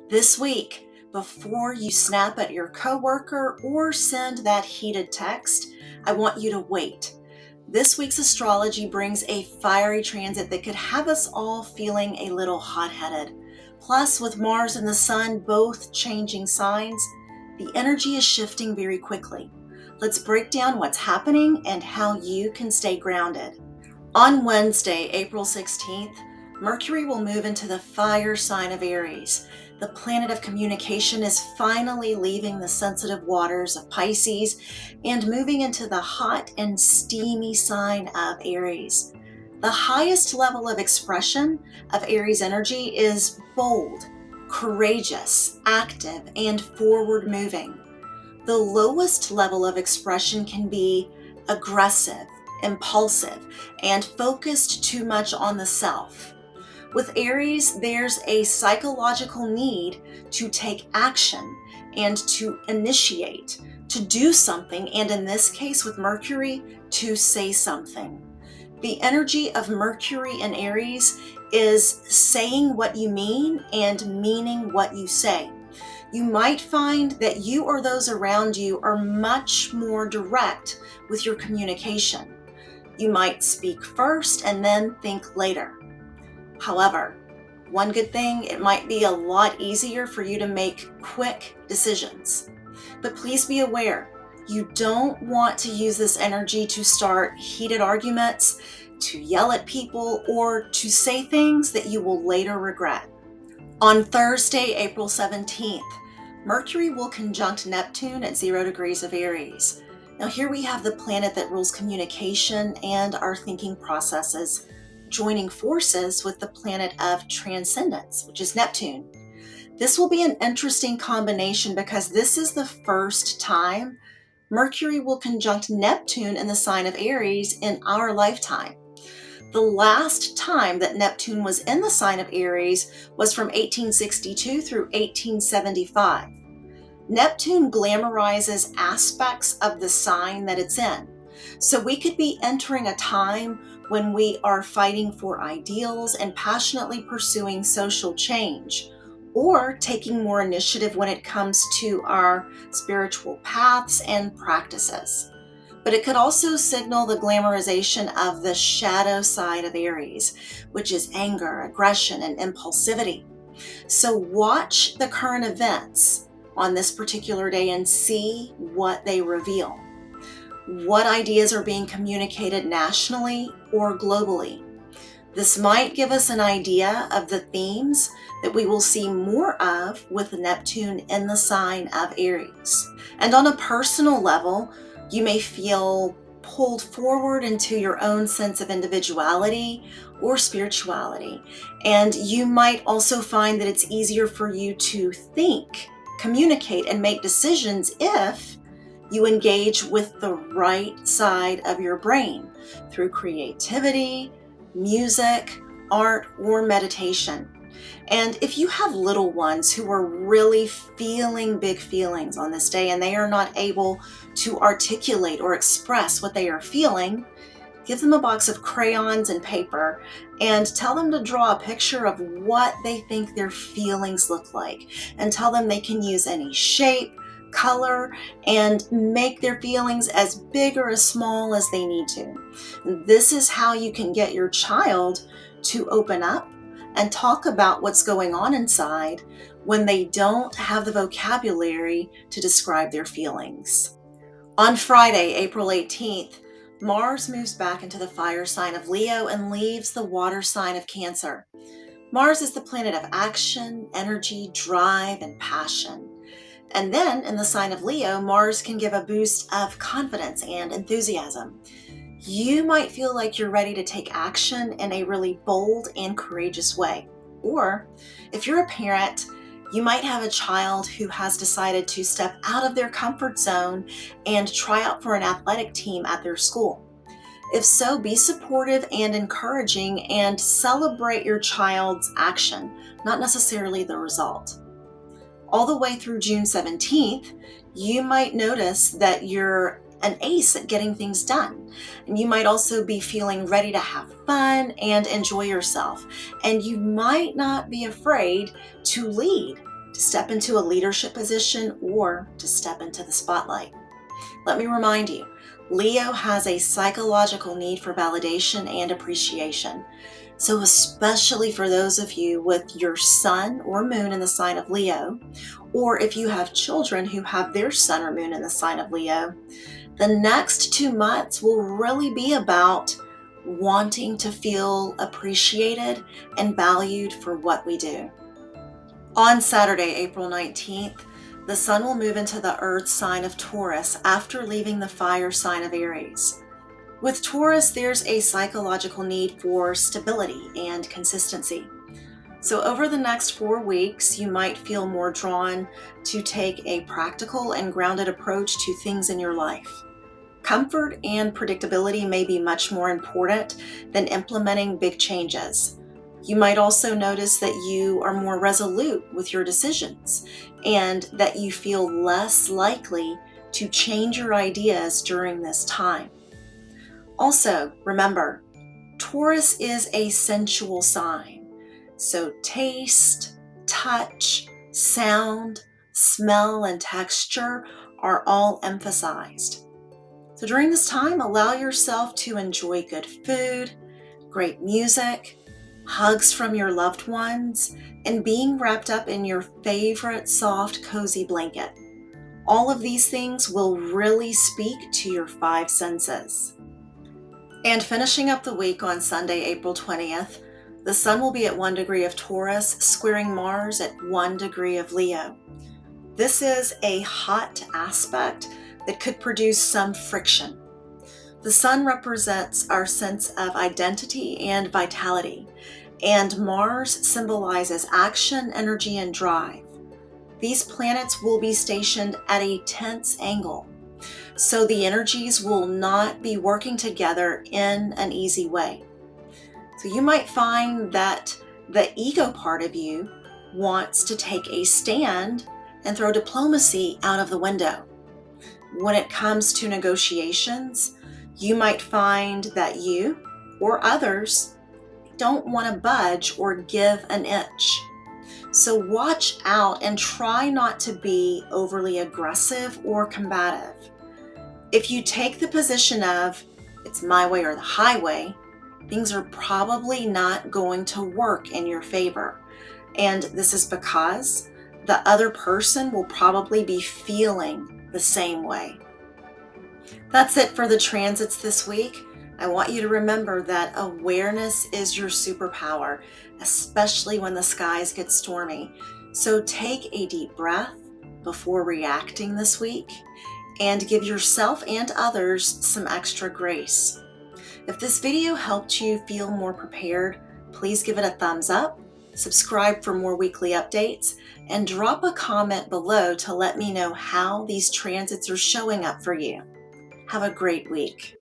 This week, before you snap at your coworker or send that heated text, I want you to wait. This week's astrology brings a fiery transit that could have us all feeling a little hot-headed. Plus, with Mars and the Sun both changing signs, the energy is shifting very quickly. Let's break down what's happening and how you can stay grounded. On Wednesday, April 16th, Mercury will move into the fire sign of Aries. The planet of communication is finally leaving the sensitive waters of Pisces and moving into the hot and steamy sign of Aries. The highest level of expression of Aries energy is bold, courageous, active, and forward moving. The lowest level of expression can be aggressive, impulsive, and focused too much on the self. With Aries, there's a psychological need to take action and to initiate, to do something, and in this case with Mercury, to say something. The energy of Mercury in Aries is saying what you mean and meaning what you say. You might find that you or those around you are much more direct with your communication. You might speak first and then think later. However, one good thing, it might be a lot easier for you to make quick decisions. But please be aware, you don't want to use this energy to start heated arguments, to yell at people, or to say things that you will later regret. On Thursday, April 17th, Mercury will conjunct Neptune at 0 degrees of Aries. Now here we have the planet that rules communication and our thinking processes, joining forces with the planet of transcendence, which is Neptune. This will be an interesting combination because this is the first time Mercury will conjunct Neptune in the sign of Aries in our lifetime. The last time that Neptune was in the sign of Aries was from 1862 through 1875. Neptune glamorizes aspects of the sign that it's in. So we could be entering a time when we are fighting for ideals and passionately pursuing social change, or taking more initiative when it comes to our spiritual paths and practices. But it could also signal the glamorization of the shadow side of Aries, which is anger, aggression, and impulsivity. So watch the current events on this particular day and see what they reveal. What ideas are being communicated nationally or globally? This might give us an idea of the themes that we will see more of with Neptune in the sign of Aries. And on a personal level, you may feel pulled forward into your own sense of individuality or spirituality. And you might also find that it's easier for you to think, communicate, and make decisions if you engage with the right side of your brain through creativity, music, art, or meditation. And if you have little ones who are really feeling big feelings on this day and they are not able to articulate or express what they are feeling, give them a box of crayons and paper and tell them to draw a picture of what they think their feelings look like, and tell them they can use any shape, color, and make their feelings as big or as small as they need to. And this is how you can get your child to open up and talk about what's going on inside when they don't have the vocabulary to describe their feelings. On Friday, April 18th, Mars moves back into the fire sign of Leo and leaves the water sign of Cancer. Mars is the planet of action, energy, drive, and passion. And then in the sign of Leo, Mars can give a boost of confidence and enthusiasm. You might feel like you're ready to take action in a really bold and courageous way. Or if you're a parent, you might have a child who has decided to step out of their comfort zone and try out for an athletic team at their school. If so, be supportive and encouraging and celebrate your child's action, not necessarily the result. All the way through June 17th, you might notice that you're an ace at getting things done. And you might also be feeling ready to have fun and enjoy yourself. And you might not be afraid to lead to step into a leadership position, or to step into the spotlight. Let me remind you, Leo has a psychological need for validation and appreciation. So especially for those of you with your sun or moon in the sign of Leo, or if you have children who have their sun or moon in the sign of Leo, the next 2 months will really be about wanting to feel appreciated and valued for what we do. On Saturday, April 19th, the sun will move into the earth sign of Taurus after leaving the fire sign of Aries. With Taurus, there's a psychological need for stability and consistency. So over the next 4 weeks, you might feel more drawn to take a practical and grounded approach to things in your life. Comfort and predictability may be much more important than implementing big changes. You might also notice that you are more resolute with your decisions and that you feel less likely to change your ideas during this time. Also, remember, Taurus is a sensual sign. So taste, touch, sound, smell, and texture are all emphasized. So during this time, allow yourself to enjoy good food, great music, hugs from your loved ones, and being wrapped up in your favorite soft, cozy blanket. All of these things will really speak to your 5 senses. And finishing up the week on Sunday, April 20th, the sun will be at 1 degree of Taurus, squaring Mars at 1 degree of Leo. This is a hot aspect that could produce some friction. The sun represents our sense of identity and vitality, and Mars symbolizes action, energy, and drive. These planets will be stationed at a tense angle, so the energies will not be working together in an easy way. So you might find that the ego part of you wants to take a stand and throw diplomacy out of the window. When it comes to negotiations, you might find that you or others don't want to budge or give an inch. So watch out and try not to be overly aggressive or combative. If you take the position of, it's my way or the highway, things are probably not going to work in your favor. And this is because the other person will probably be feeling the same way. That's it for the transits this week. I want you to remember that awareness is your superpower, especially when the skies get stormy. So take a deep breath before reacting this week and give yourself and others some extra grace. If this video helped you feel more prepared, please give it a thumbs up, subscribe for more weekly updates, and drop a comment below to let me know how these transits are showing up for you. Have a great week.